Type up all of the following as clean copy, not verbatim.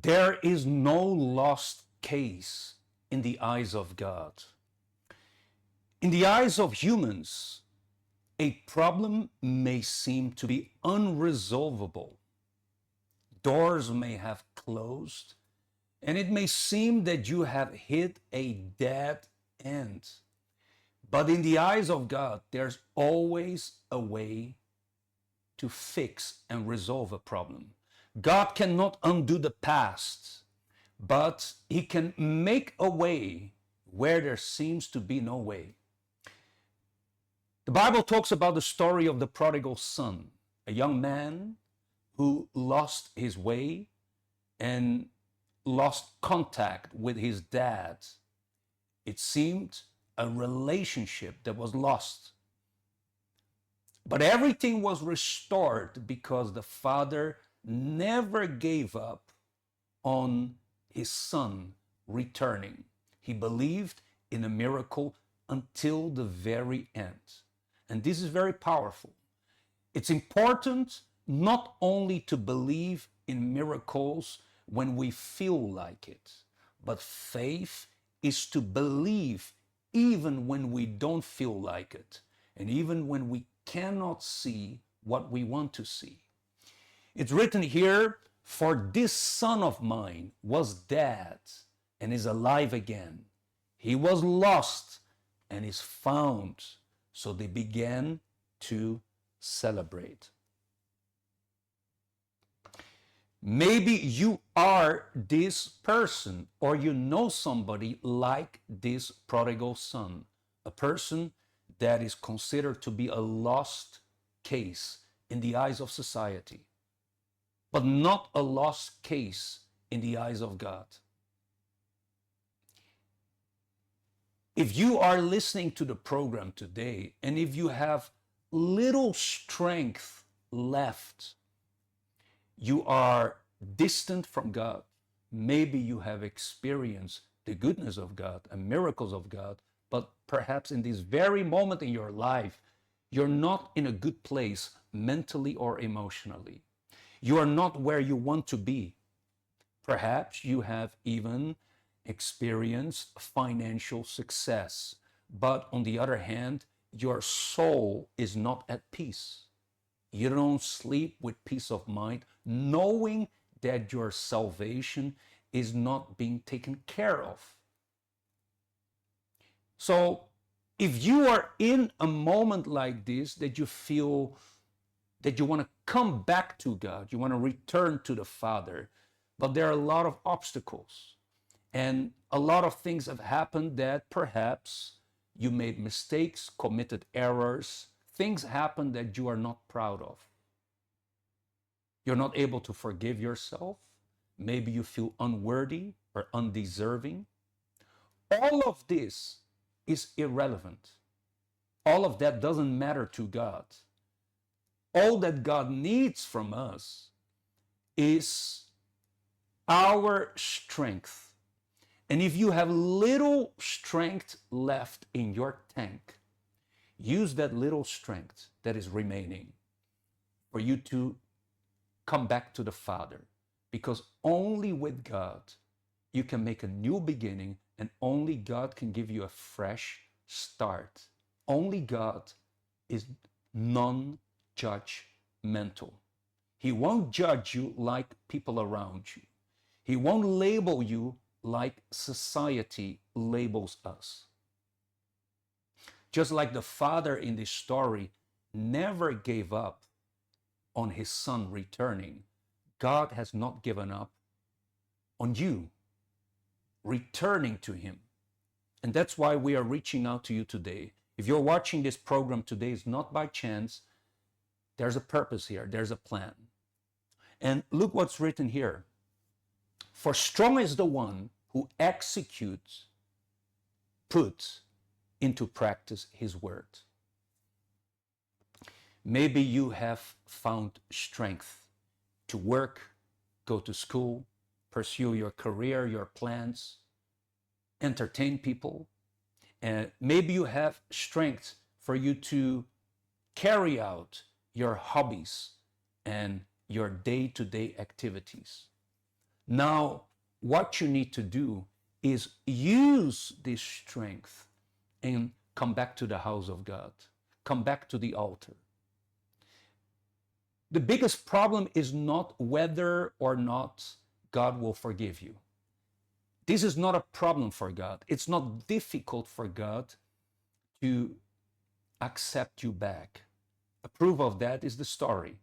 There is no lost case in the eyes of God. In the eyes of humans, a problem may seem to be unresolvable. Doors may have closed, and it may seem that you have hit a dead end. But in the eyes of God, there's always a way to fix and resolve a problem. God cannot undo the past, but He can make a way where there seems to be no way. The Bible talks about the story of the prodigal son, a young man who lost his way and lost contact with his dad. It seemed a relationship that was lost. But everything was restored because the father never gave up on his son returning. He believed in a miracle until the very end. And this is very powerful. It's important not only to believe in miracles when we feel like it, but faith is to believe even when we don't feel like it, and even when we cannot see what we want to see. It's written here, for this son of mine was dead and is alive again. He was lost and is found. So they began to celebrate. Maybe you are this person, or you know somebody like this prodigal son, a person that is considered to be a lost case in the eyes of society, but not a lost case in the eyes of God. If you are listening to the program today, and if you have little strength left, you are distant from God. Maybe you have experienced the goodness of God and miracles of God, but perhaps in this very moment in your life, you're not in a good place mentally or emotionally. You are not where you want to be. Perhaps you have even experienced financial success, but on the other hand, your soul is not at peace. You don't sleep with peace of mind, knowing that your salvation is not being taken care of. So, if you are in a moment like this, that you feel that you want to come back to God, you want to return to the Father, but there are a lot of obstacles. And a lot of things have happened that perhaps you made mistakes, committed errors, things happen that you are not proud of. You're not able to forgive yourself. Maybe you feel unworthy or undeserving. All of this is irrelevant. All of that doesn't matter to God. All that God needs from us is our strength. And if you have little strength left in your tank, use that little strength that is remaining for you to come back to the Father. Because only with God you can make a new beginning, and only God can give you a fresh start. Only God is non-judgmental. He won't judge you like people around you. He won't label you like society labels us. Just like the father in this story never gave up on his son returning, God has not given up on you returning to him. And that's why we are reaching out to you today. If you're watching this program today, it's not by chance. There's a purpose here, there's a plan. And look what's written here. For strong is the one who executes, puts into practice his word. Maybe you have found strength to work, go to school, pursue your career, your plans, entertain people. And maybe you have strength for you to carry out your hobbies and your day-to-day activities. Now, what you need to do is use this strength and come back to the house of God. Come back to the altar. The biggest problem is not whether or not God will forgive you. This is not a problem for God. It's not difficult for God to accept you back. A proof of that is the story.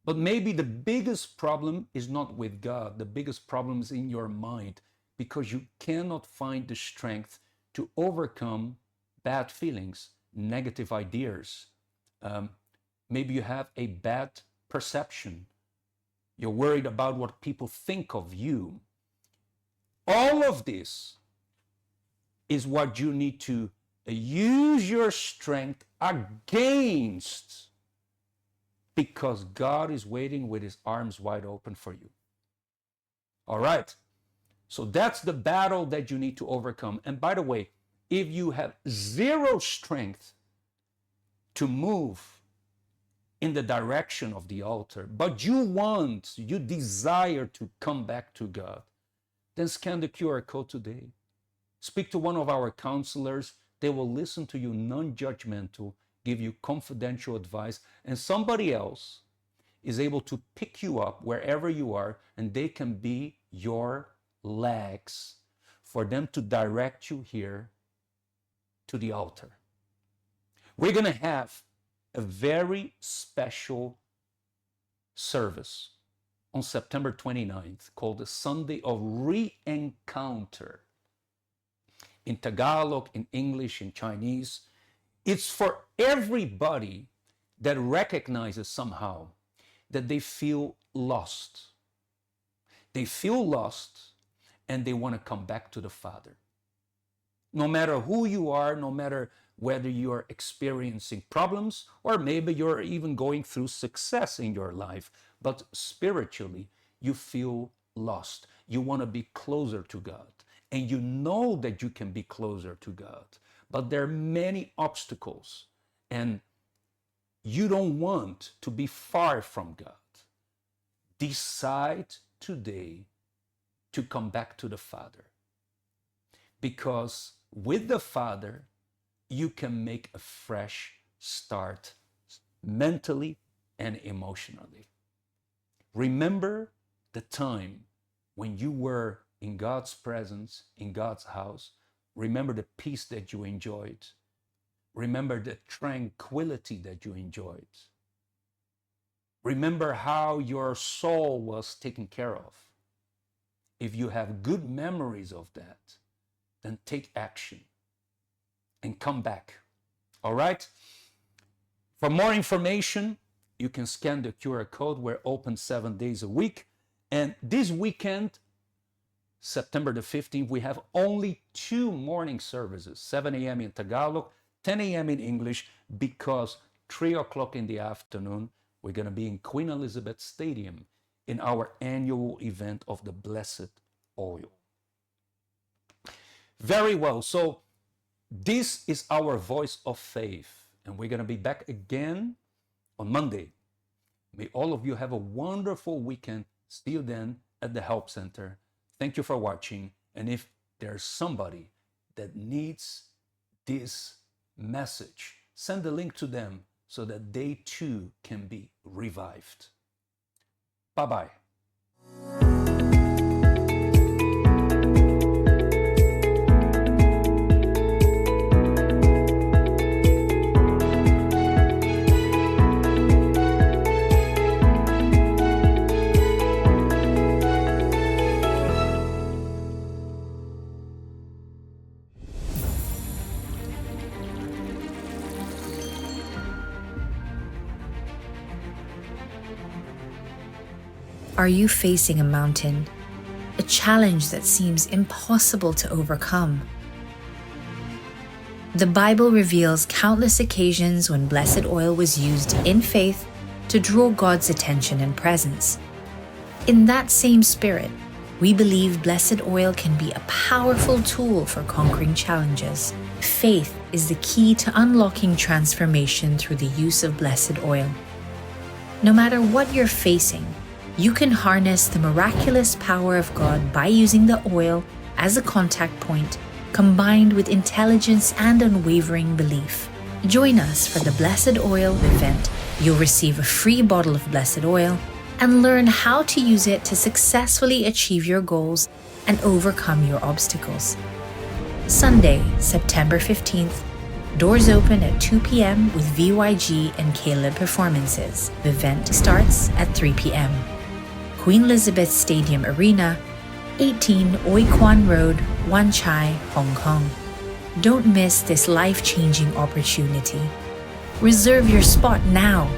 But maybe the biggest problem is not with God. The biggest problem is in your mind, because you cannot find the strength to overcome bad feelings, negative ideas. Maybe you have a bad perception. You're worried about what people think of you. All of this is what you need to use your strength against, because God is waiting with his arms wide open for you. All right? So that's the battle that you need to overcome. And by the way, if you have zero strength to move in the direction of the altar, but you desire to come back to God, then scan the QR code today. Speak to one of our counselors. They will listen to you non-judgmental, give you confidential advice, and somebody else is able to pick you up wherever you are, and they can be your legs for them to direct you here to the altar. We're going to have a very special service on September 29th called the Sunday of Re-Encounter. In Tagalog, in English, in Chinese. It's for everybody that recognizes somehow that they feel lost. They feel lost and they want to come back to the Father. No matter who you are, no matter whether you are experiencing problems or maybe you're even going through success in your life, but spiritually you feel lost. You want to be closer to God, and you know that you can be closer to God, but there are many obstacles and you don't want to be far from God. Decide today to come back to the Father, because with the Father you can make a fresh start mentally and emotionally. Remember the time when you were in God's presence, in God's house. Remember the peace that you enjoyed. Remember the tranquility that you enjoyed. Remember how your soul was taken care of. If you have good memories of that, then take action and come back. All right? For more information, you can scan the QR code. We're open 7 days a week. And this weekend, September the 15th, we have only 2 morning services, 7 a.m. in Tagalog, 10 a.m. in English, because 3 o'clock in the afternoon, we're going to be in Queen Elizabeth Stadium in our annual event of the Blessed Oil. Very well. So this is our voice of faith, and we're going to be back again on Monday. May all of you have a wonderful weekend. See you then at the Help Center. Thank you for watching. And if there's somebody that needs this message, send the link to them so that they too can be revived. Bye-bye. Are you facing a mountain, a challenge that seems impossible to overcome? The Bible reveals countless occasions when blessed oil was used in faith to draw God's attention and presence. In that same spirit, we believe blessed oil can be a powerful tool for conquering challenges. Faith is the key to unlocking transformation through the use of blessed oil. No matter what you're facing, you can harness the miraculous power of God by using the oil as a contact point, combined with intelligence and unwavering belief. Join us for the Blessed Oil event. You'll receive a free bottle of blessed oil and learn how to use it to successfully achieve your goals and overcome your obstacles. Sunday, September 15th, doors open at 2 p.m. with VYG and Caleb performances. The event starts at 3 p.m. Queen Elizabeth Stadium Arena, 18 Oi Kwan Road, Wan Chai, Hong Kong. Don't miss this life-changing opportunity. Reserve your spot now